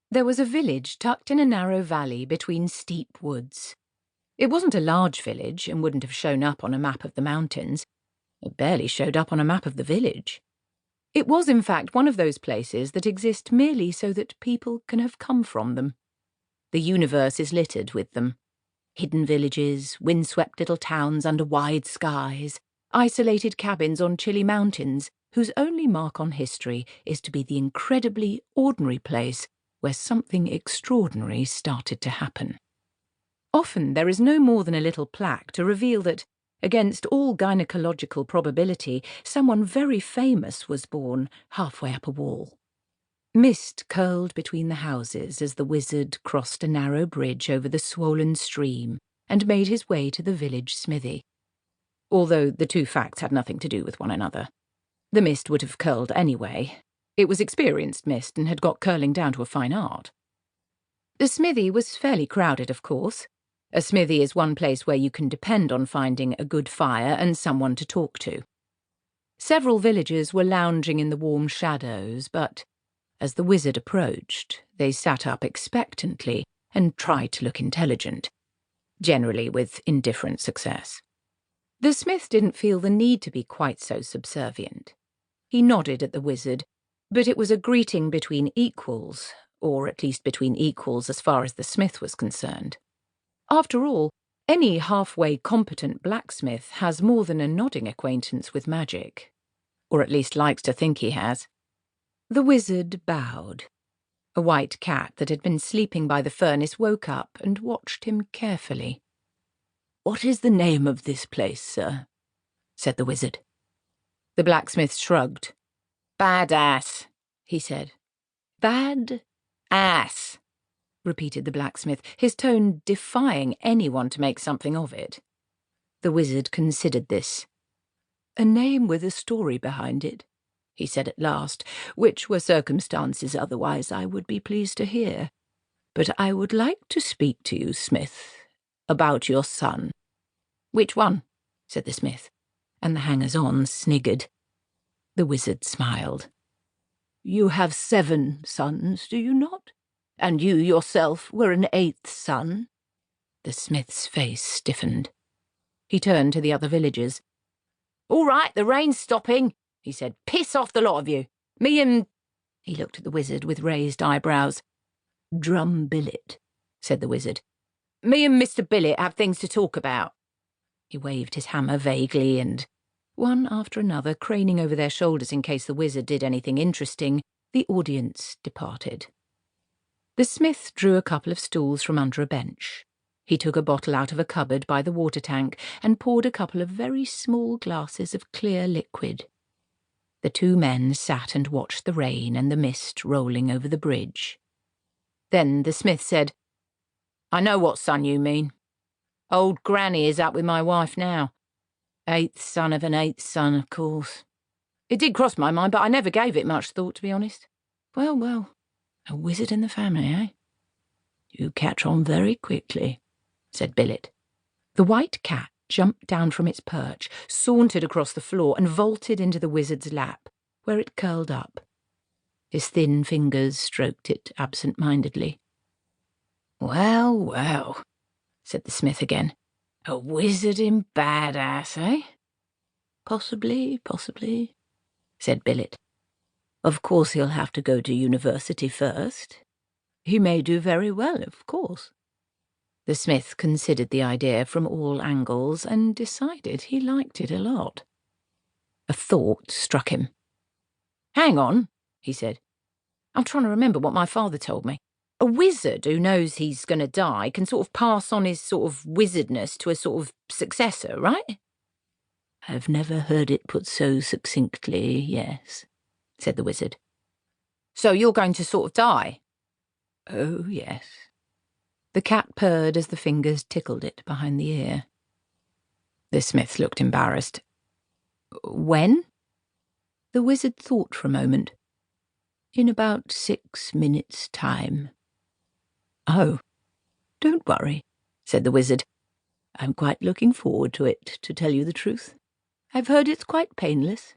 There was a village tucked in a narrow valley between steep woods. It wasn't a large village and wouldn't have shown up on a map of the mountains. It barely showed up on a map of the village. It was, in fact, one of those places that exist merely so that people can have come from them. The universe is littered with them. Hidden villages, windswept little towns under wide skies, isolated cabins on chilly mountains, whose only mark on history is to be the incredibly ordinary place where something extraordinary started to happen. Often there is no more than a little plaque to reveal that, against all gynecological probability, someone very famous was born halfway up a wall. Mist curled between the houses as the wizard crossed a narrow bridge over the swollen stream and made his way to the village smithy. Although the two facts had nothing to do with one another. The mist would have curled anyway. It was experienced mist and had got curling down to a fine art. The smithy was fairly crowded, of course. A smithy is one place where you can depend on finding a good fire and someone to talk to. Several villagers were lounging in the warm shadows, but as the wizard approached, they sat up expectantly and tried to look intelligent, generally with indifferent success. The smith didn't feel the need to be quite so subservient. He nodded at the wizard, but it was a greeting between equals, or at least between equals as far as the smith was concerned. After all, any halfway competent blacksmith has more than a nodding acquaintance with magic, or at least likes to think he has. The wizard bowed. A white cat that had been sleeping by the furnace woke up and watched him carefully. "What is the name of this place, sir?" said the wizard. The blacksmith shrugged. "Badass," he said. "Bad ass," repeated the blacksmith, his tone defying anyone to make something of it. The wizard considered this. "A name with a story behind it," he said at last, "which were circumstances otherwise I would be pleased to hear. But I would like to speak to you, Smith, about your son." "Which one?" said the smith, and the hangers-on sniggered. The wizard smiled. "You have 7 sons, do you not? And you yourself were an 8th son?" The smith's face stiffened. He turned to the other villagers. "All right, the rain's stopping," he said. "Piss off, the lot of you. Me and—" He looked at the wizard with raised eyebrows. "Drum Billet," said the wizard. "Me and Mr. Billet have things to talk about." He waved his hammer vaguely and, one after another craning over their shoulders in case the wizard did anything interesting, the audience departed. The smith drew a couple of stools from under a bench. He took a bottle out of a cupboard by the water tank and poured a couple of very small glasses of clear liquid. The two men sat and watched the rain and the mist rolling over the bridge. Then the smith said, "I know what son you mean. Old Granny is up with my wife now. 8th son of an 8th son, of course. It did cross my mind, but I never gave it much thought, to be honest. Well, a wizard in the family, eh?" "You catch on very quickly," said Billet. The white cat jumped down from its perch, sauntered across the floor, and vaulted into the wizard's lap, where it curled up. His thin fingers stroked it absent-mindedly. Well, said the smith again. "A wizard in badass, eh?" Possibly, said Billet. "Of course he'll have to go to university first. He may do very well, of course." The smith considered the idea from all angles and decided he liked it a lot. A thought struck him. "Hang on," he said. "I'm trying to remember what my father told me. A wizard who knows he's going to die can sort of pass on his sort of wizardness to a sort of successor, right?" "I've never heard it put so succinctly, yes," said the wizard. "So you're going to sort of die?" "Oh, yes." The cat purred as the fingers tickled it behind the ear. The smith looked embarrassed. "When?" The wizard thought for a moment. "In about 6 minutes' time." "Oh, don't worry," said the wizard. "I'm quite looking forward to it, to tell you the truth. I've heard it's quite painless.